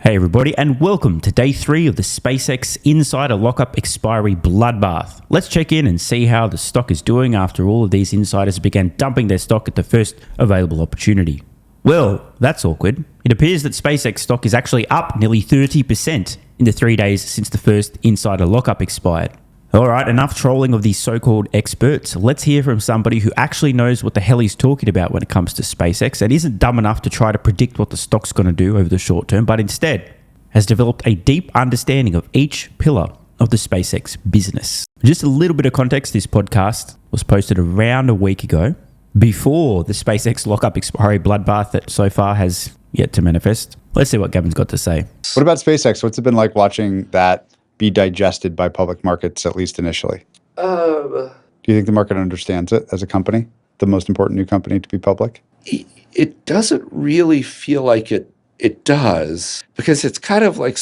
Hey everybody, and welcome to day 3 of the SpaceX Insider Lockup Expiry Bloodbath. Let's check in and see how the stock is doing after all of these insiders began dumping their stock at the first available opportunity. Well, that's awkward. It appears that SpaceX stock is actually up nearly 30% in the 3 days since the first insider lockup expired. Alright, enough trolling of these so-called experts. Let's hear from somebody who actually knows what the hell he's talking about when it comes to SpaceX and isn't dumb enough to try to predict what the stock's going to do over the short term, but instead has developed a deep understanding of each pillar of the SpaceX business. Just a little bit of context, this podcast was posted around a week ago, before the SpaceX lockup expiry bloodbath that so far has yet to manifest. Let's see what Gavin's got to say. What about SpaceX? What's it been like watching that be digested by public markets, at least initially? Do you think the market understands it as a company, the most important new company to be public? It doesn't really feel like it does, because it's kind of like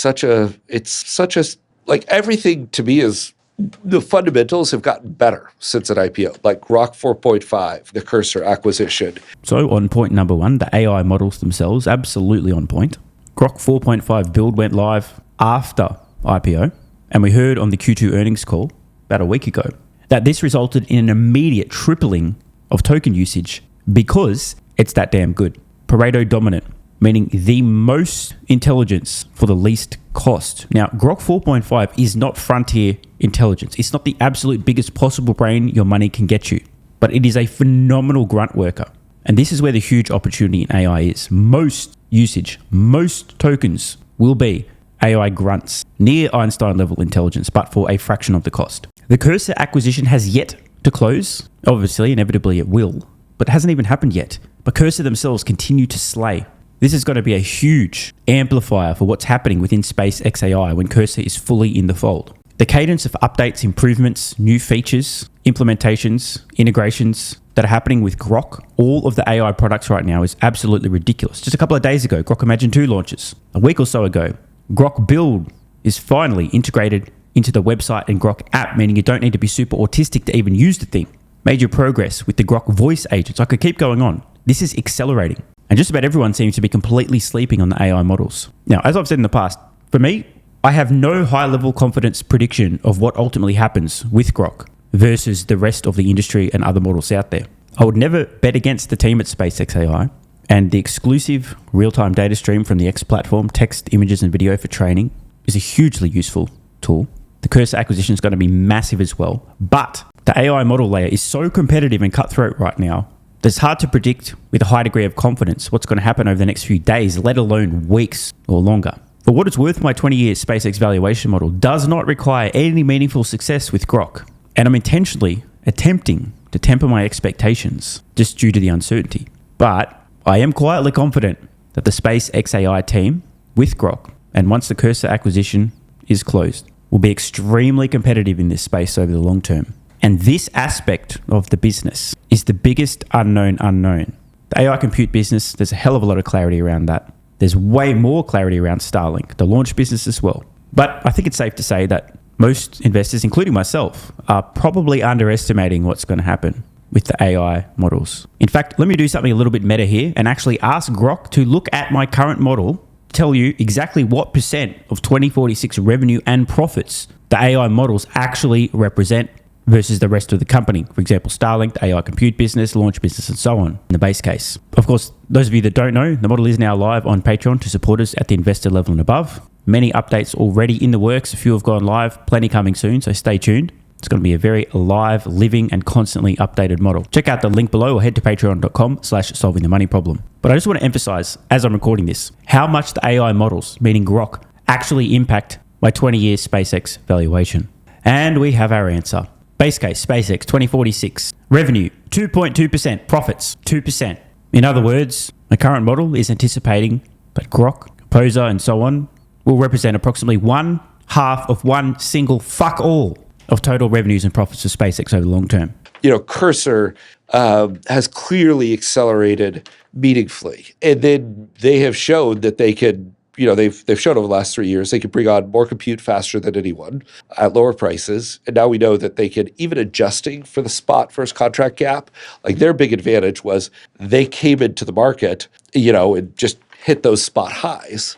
like everything to me is, the fundamentals have gotten better since an IPO, like Grok 4.5, the Cursor acquisition. So on point number 1, the AI models themselves, absolutely on point. Grok 4.5 build went live after IPO. And we heard on the Q2 earnings call about a week ago that this resulted in an immediate tripling of token usage because it's that damn good. Pareto dominant, meaning the most intelligence for the least cost. Now, Grok 4.5 is not frontier intelligence. It's not the absolute biggest possible brain your money can get you, but it is a phenomenal grunt worker. And this is where the huge opportunity in AI is. Most usage, most tokens will be AI grunts, near Einstein level intelligence, but for a fraction of the cost. The Cursor acquisition has yet to close. Obviously, inevitably it will, but it hasn't even happened yet. But Cursor themselves continue to slay. This is going to be a huge amplifier for what's happening within SpaceX AI when Cursor is fully in the fold. The cadence of updates, improvements, new features, implementations, integrations that are happening with Grok, all of the AI products right now, is absolutely ridiculous. Just a couple of days ago, Grok Imagine 2 launches. A week or so ago, Grok Build is finally integrated into the website and Grok app, meaning you don't need to be super autistic to even use the thing. Major progress with the Grok voice agents. I could keep going on. This is accelerating. And just about everyone seems to be completely sleeping on the AI models. Now, as I've said in the past, for me, I have no high-level confidence prediction of what ultimately happens with Grok versus the rest of the industry and other models out there. I would never bet against the team at SpaceX AI. And the exclusive real-time data stream from the X platform, text, images, and video for training, is a hugely useful tool. The Cursor acquisition is going to be massive as well. But the AI model layer is so competitive and cutthroat right now that it's hard to predict with a high degree of confidence what's going to happen over the next few days, let alone weeks or longer. For what it's worth, my 20-year SpaceX valuation model does not require any meaningful success with Grok. And I'm intentionally attempting to temper my expectations just due to the uncertainty. But I am quietly confident that the SpaceX AI team with Grok, and once the Cursor acquisition is closed, will be extremely competitive in this space over the long term. And this aspect of the business is the biggest unknown. The AI compute business, there's a hell of a lot of clarity around that. There's way more clarity around Starlink, the launch business as well. But I think it's safe to say that most investors, including myself, are probably underestimating what's going to happen with the AI models. In fact, let me do something a little bit meta here and actually ask Grok to look at my current model, tell you exactly what percent of 2046 revenue and profits the AI models actually represent versus the rest of the company. For example, Starlink, the AI compute business, launch business, and so on in the base case. Of course, those of you that don't know, the model is now live on Patreon to supporters at the investor level and above. Many updates already in the works. A few have gone live, plenty coming soon, so stay tuned. It's going to be a very alive, living, and constantly updated model. Check out the link below or head to patreon.com/solvingthemoneyproblem. But I just want to emphasize, as I'm recording this, how much the AI models, meaning Grok, actually impact my 20-year SpaceX valuation. And we have our answer. Base case, SpaceX 2046. Revenue, 2.2%. Profits, 2%. In other words, my current model is anticipating that Grok, Composer, and so on will represent approximately 1/2 of one single fuck all of total revenues and profits for SpaceX over the long term. You know, Cursor has clearly accelerated meaningfully. And then they have shown that they could, they've shown over the last 3 years, they could bring on more compute faster than anyone at lower prices. And now we know that they could, even adjusting for the spot first contract gap, like their big advantage was they came into the market, and just hit those spot highs.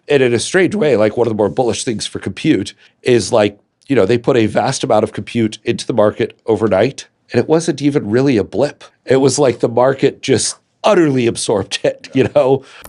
And in a strange way, like one of the more bullish things for compute is like, they put a vast amount of compute into the market overnight, and it wasn't even really a blip. It was like the market just utterly absorbed it,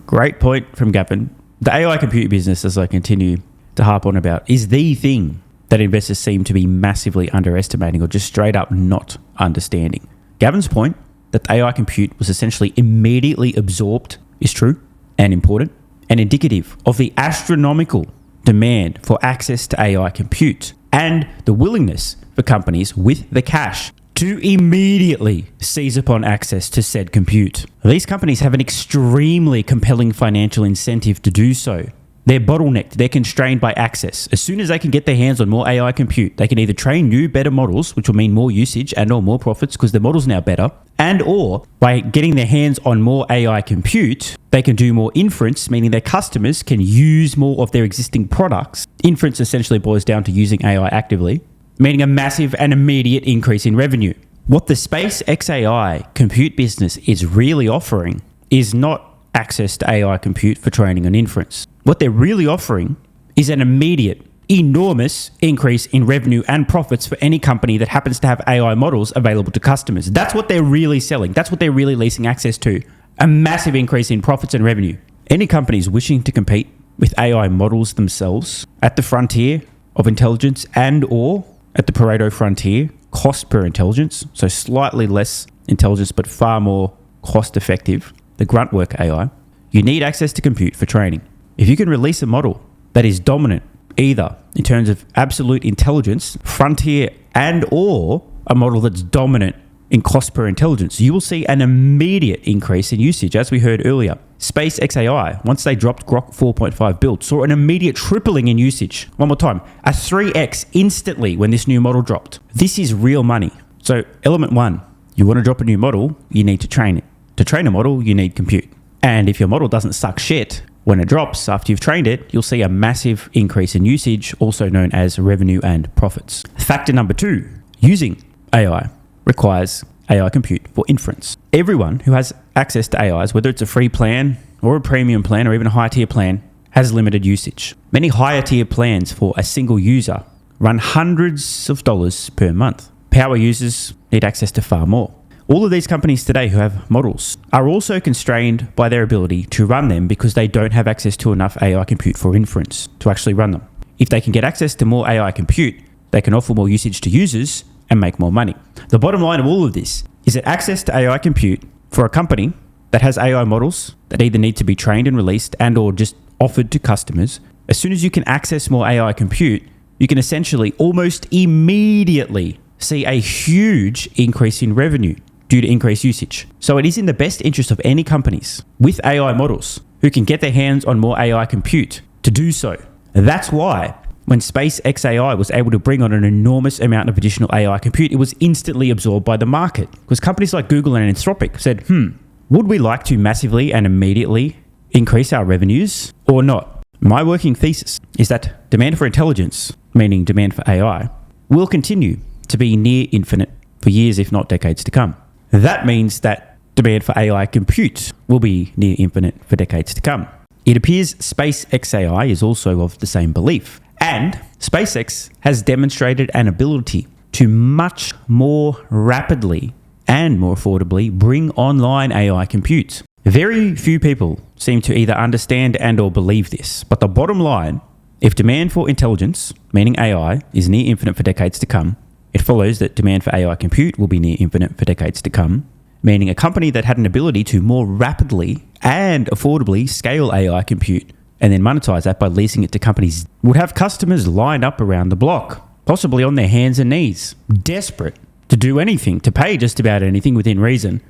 Great point from Gavin. The AI compute business, as I continue to harp on about, is the thing that investors seem to be massively underestimating or just straight up not understanding. Gavin's point that the AI compute was essentially immediately absorbed is true and important and indicative of the astronomical demand for access to AI compute and the willingness for companies with the cash to immediately seize upon access to said compute. These companies have an extremely compelling financial incentive to do so. They're bottlenecked, they're constrained by access. As soon as they can get their hands on more AI compute, they can either train new, better models, which will mean more usage and or more profits because the model's now better, and or by getting their hands on more AI compute, they can do more inference, meaning their customers can use more of their existing products. Inference essentially boils down to using AI actively, meaning a massive and immediate increase in revenue. What the SpaceX AI compute business is really offering is not access to AI compute for training and inference. What they're really offering is an immediate, enormous increase in revenue and profits for any company that happens to have AI models available to customers. That's what they're really selling. That's what they're really leasing access to. A massive increase in profits and revenue. Any companies wishing to compete with AI models themselves at the frontier of intelligence and or at the Pareto frontier, cost per intelligence, so slightly less intelligence but far more cost effective, the grunt work AI, you need access to compute for training. If you can release a model that is dominant either in terms of absolute intelligence, frontier, and or a model that's dominant in cost per intelligence, you will see an immediate increase in usage. As we heard earlier, SpaceX AI, once they dropped Grok 4.5 build, saw an immediate tripling in usage. One more time, a 3x instantly when this new model dropped. This is real money. So element one, you want to drop a new model, you need to train it. To train a model, you need compute. And if your model doesn't suck shit, when it drops after you've trained it, you'll see a massive increase in usage, also known as revenue and profits. Factor number two, using AI requires AI compute for inference. Everyone who has access to AIs, whether it's a free plan or a premium plan or even a high tier plan, has limited usage. Many higher tier plans for a single user run hundreds of dollars per month. Power users need access to far more. All of these companies today who have models are also constrained by their ability to run them because they don't have access to enough AI compute for inference to actually run them. If they can get access to more AI compute, they can offer more usage to users and make more money. The bottom line of all of this is that access to AI compute for a company that has AI models that either need to be trained and released and or just offered to customers, as soon as you can access more AI compute, you can essentially almost immediately see a huge increase in revenue due to increased usage. So it is in the best interest of any companies with AI models who can get their hands on more AI compute to do so. That's why when SpaceX AI was able to bring on an enormous amount of additional AI compute, it was instantly absorbed by the market. Because companies like Google and Anthropic said, would we like to massively and immediately increase our revenues or not? My working thesis is that demand for intelligence, meaning demand for AI, will continue to be near infinite for years, if not decades to come. That means that demand for AI compute will be near infinite for decades to come. It appears SpaceX AI is also of the same belief. And SpaceX has demonstrated an ability to much more rapidly and more affordably bring online AI compute. Very few people seem to either understand and or believe this. But the bottom line, if demand for intelligence, meaning AI, is near infinite for decades to come, it follows that demand for AI compute will be near infinite for decades to come, meaning a company that had an ability to more rapidly and affordably scale AI compute and then monetize that by leasing it to companies would have customers lined up around the block, possibly on their hands and knees, desperate to do anything, to pay just about anything within reason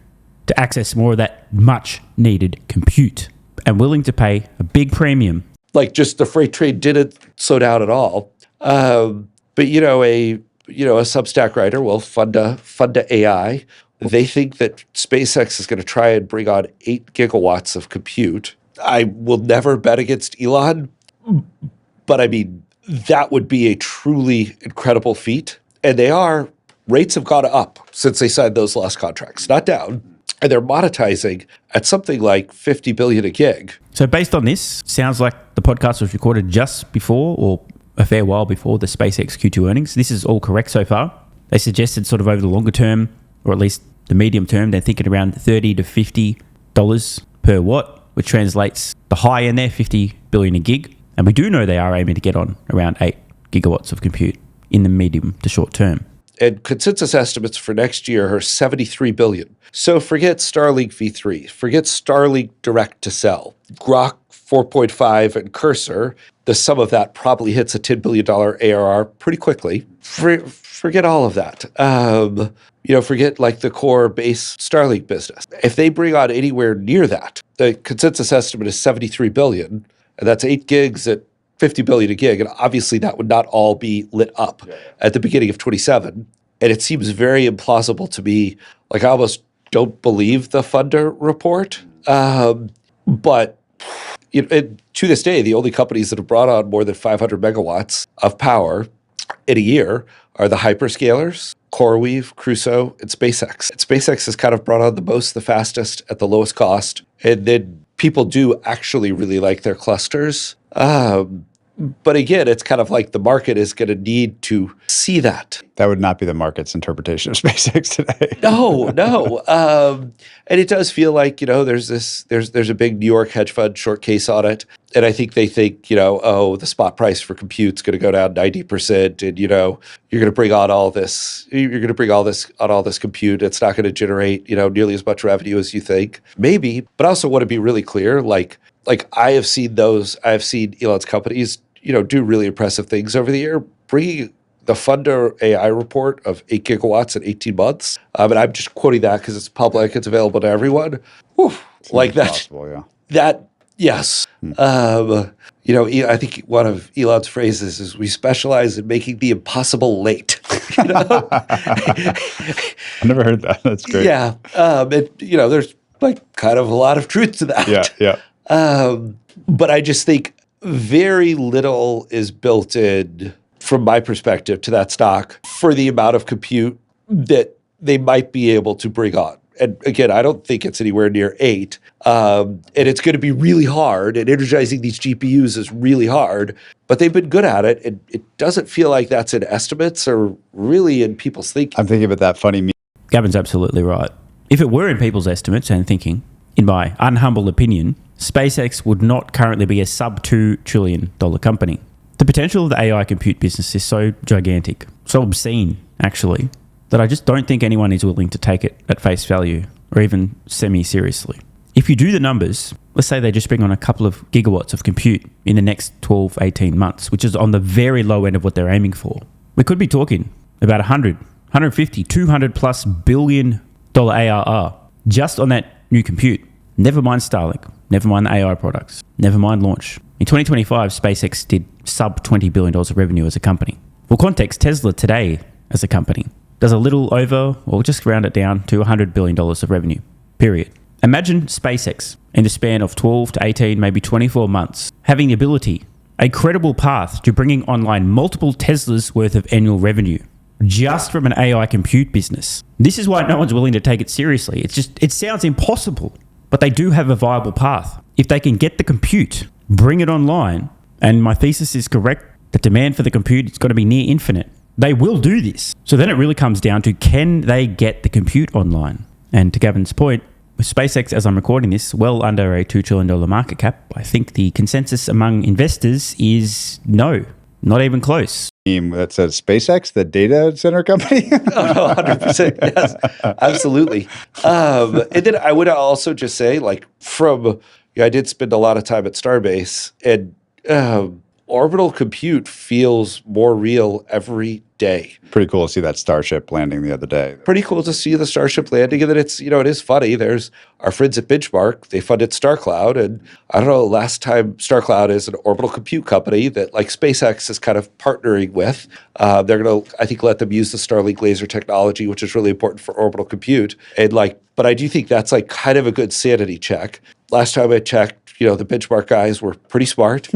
to access more of that much needed compute and willing to pay a big premium. Like just the freight trade didn't slow down at all. But a Substack writer will fund a AI. They think that SpaceX is going to try and bring on 8 gigawatts of compute. I will never bet against Elon, but I mean, that would be a truly incredible feat. And rates have gone up since they signed those last contracts, not down. and they're monetizing at something like 50 billion a gig. So based on this, sounds like the podcast was recorded just before or a fair while before the SpaceX Q2 earnings. This is all correct so far. They suggested sort of over the longer term, or at least the medium term, they're thinking around $30 to $50 per watt, which translates the high end there, 50 billion a gig. And we do know they are aiming to get on around 8 gigawatts of compute in the medium to short term. And consensus estimates for next year are 73 billion. So forget Starlink V3, forget Starlink direct to cell. Grok 4.5 and Cursor, the sum of that probably hits a $10 billion ARR pretty quickly. Forget all of that. Forget like the core base Starlink business. If they bring on anywhere near that, the consensus estimate is 73 billion, and that's 8 gigs at 50 billion a gig. And obviously that would not all be lit up at the beginning of 27. And it seems very implausible to me. Like I almost don't believe the funder report. But to this day, the only companies that have brought on more than 500 megawatts of power in a year are the hyperscalers, CoreWeave, Crusoe, and SpaceX. And SpaceX has kind of brought on the most, the fastest, at the lowest cost. And then people do actually really like their clusters. But again, it's kind of like the market is going to need to see that. That would not be the market's interpretation of SpaceX today. No. And it does feel like, there's a big New York hedge fund short case on it. And I think they think, the spot price for compute's going to go down 90%. And, you're going to bring on all this, all this compute. It's not going to generate, nearly as much revenue as you think. Maybe. But I also want to be really clear, like I have seen Elon's companies, do really impressive things over the year. Bringing the Funder AI report of 8 gigawatts in 18 months. And I'm just quoting that because it's public, it's available to everyone. Whew, like that. Possible, yeah. That, yes. I think one of Elon's phrases is, we specialize in making the impossible late. I never heard that. That's great. Yeah. There's like kind of a lot of truth to that. Yeah. But I just think very little is built in, from my perspective, to that stock for the amount of compute that they might be able to bring on. And again, I don't think it's anywhere near 8. And it's going to be really hard, and energizing these GPUs is really hard, but they've been good at it. And it doesn't feel like that's in estimates or really in people's thinking. I'm thinking about that funny meme. Gavin's absolutely right. If it were in people's estimates and thinking, in my unhumble opinion, SpaceX would not currently be a sub $2 trillion company. The potential of the AI compute business is so gigantic, so obscene, actually, that I just don't think anyone is willing to take it at face value or even semi-seriously. If you do the numbers, let's say they just bring on a couple of gigawatts of compute in the next 12, 18 months, which is on the very low end of what they're aiming for. We could be talking about 100, 150, 200 plus billion dollar ARR just on that new compute. Never mind Starlink, never mind the AI products, never mind launch. In 2025, SpaceX did sub $20 billion of revenue as a company. For context, Tesla today as a company does a little over, or just round it down to $100 billion of revenue, period. Imagine SpaceX in the span of 12 to 18, maybe 24 months, having the ability, a credible path to bringing online multiple Teslas worth of annual revenue just from an AI compute business. This is why no one's willing to take it seriously. It sounds impossible, but they do have a viable path. If they can get the compute, bring it online, and my thesis is correct, the demand for the compute is going to be near infinite. They will do this. So then it really comes down to, can they get the compute online? And to Gavin's point, with SpaceX, as I'm recording this, well under a $2 trillion market cap, I think the consensus among investors is no, not even close. That says SpaceX, the data center company? Oh, 100%. Yes, absolutely. And then I would also just say, I did spend a lot of time at Starbase, and orbital compute feels more real every day. Pretty cool to see that Starship landing the other day. Pretty cool to see the Starship landing, and then it's, it is funny. There's our friends at Benchmark, they funded StarCloud, and I don't know, last time StarCloud is an orbital compute company that like SpaceX is kind of partnering with. They're going to, I think, let them use the Starlink laser technology, which is really important for orbital compute. And but I do think that's kind of a good sanity check. Last time I checked, the Benchmark guys were pretty smart,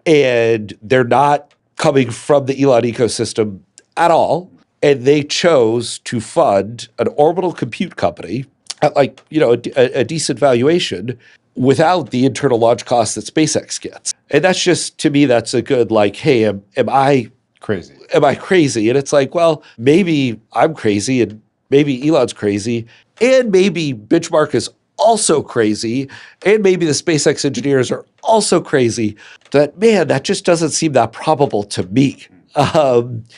and they're not coming from the Elon ecosystem at all. And they chose to fund an orbital compute company at like, a decent valuation without the internal launch costs that SpaceX gets. And that's just, to me, that's a good, like, hey, am I Crazy. Am I crazy? And it's like, well, maybe I'm crazy and maybe Elon's crazy and maybe Benchmark is also crazy and maybe the SpaceX engineers are also crazy. That just doesn't seem that probable to me.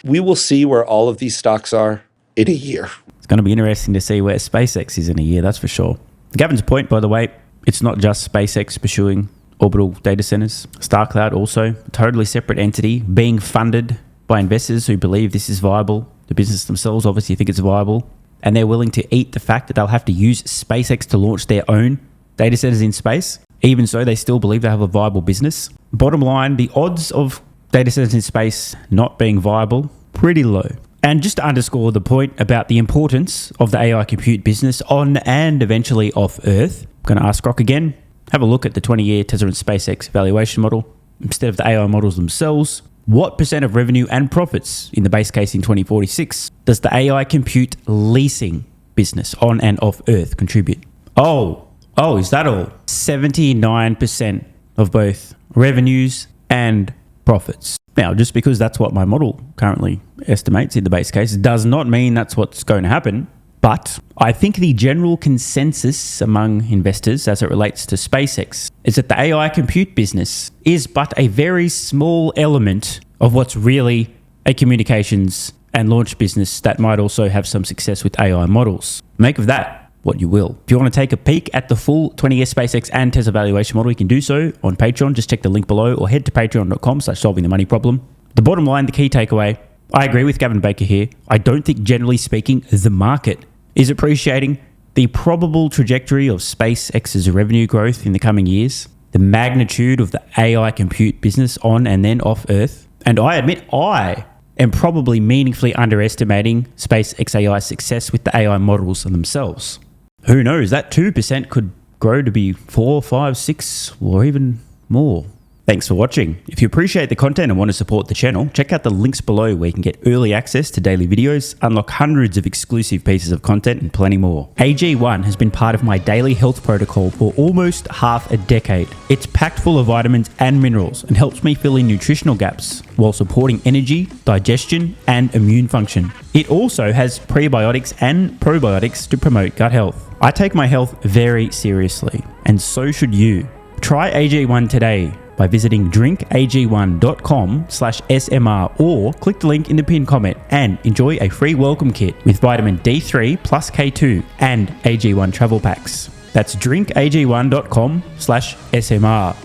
We will see where all of these stocks are in a year. It's going to be interesting to see where SpaceX is in a year, that's for sure. Gavin's point, by the way, it's not just SpaceX pursuing orbital data centers. StarCloud also, a totally separate entity being funded by investors who believe this is viable. The business themselves obviously think it's viable, and they're willing to eat the fact that they'll have to use SpaceX to launch their own data centers in space. Even so, they still believe they have a viable business. Bottom line, the odds of data centers in space not being viable, pretty low. And just to underscore the point about the importance of the AI compute business on and eventually off Earth, I'm going to ask Grok again, have a look at the 20-year Tesla and SpaceX valuation model. Instead of the AI models themselves, what percent of revenue and profits in the base case in 2046 does the AI compute leasing business on and off Earth contribute? Oh, is that all? 79% of both revenues and profits. Now, just because that's what my model currently estimates in the base case does not mean that's what's going to happen. But I think the general consensus among investors as it relates to SpaceX is that the AI compute business is but a very small element of what's really a communications and launch business that might also have some success with AI models. Make of that what you will. If you want to take a peek at the full 20-year SpaceX and Tesla valuation model, you can do so on Patreon. Just check the link below or head to patreon.com/solvingthemoneyproblem. The bottom line, the key takeaway, I agree with Gavin Baker here. I don't think, generally speaking, the market is appreciating the probable trajectory of SpaceX's revenue growth in the coming years, the magnitude of the AI compute business on and then off Earth. And I admit I am probably meaningfully underestimating SpaceX AI's success with the AI models themselves. Who knows, that 2% could grow to be 4, 5, 6, or even more. Thanks for watching. If you appreciate the content and want to support the channel, check out the links below where you can get early access to daily videos, unlock hundreds of exclusive pieces of content, and plenty more. AG1 has been part of my daily health protocol for almost half a decade. It's packed full of vitamins and minerals and helps me fill in nutritional gaps while supporting energy, digestion, and immune function. It also has prebiotics and probiotics to promote gut health. I take my health very seriously, and so should you. Try AG1 today by visiting drinkag1.com/SMR or click the link in the pinned comment and enjoy a free welcome kit with vitamin D3 plus K2 and AG1 travel packs. That's drinkag1.com/SMR.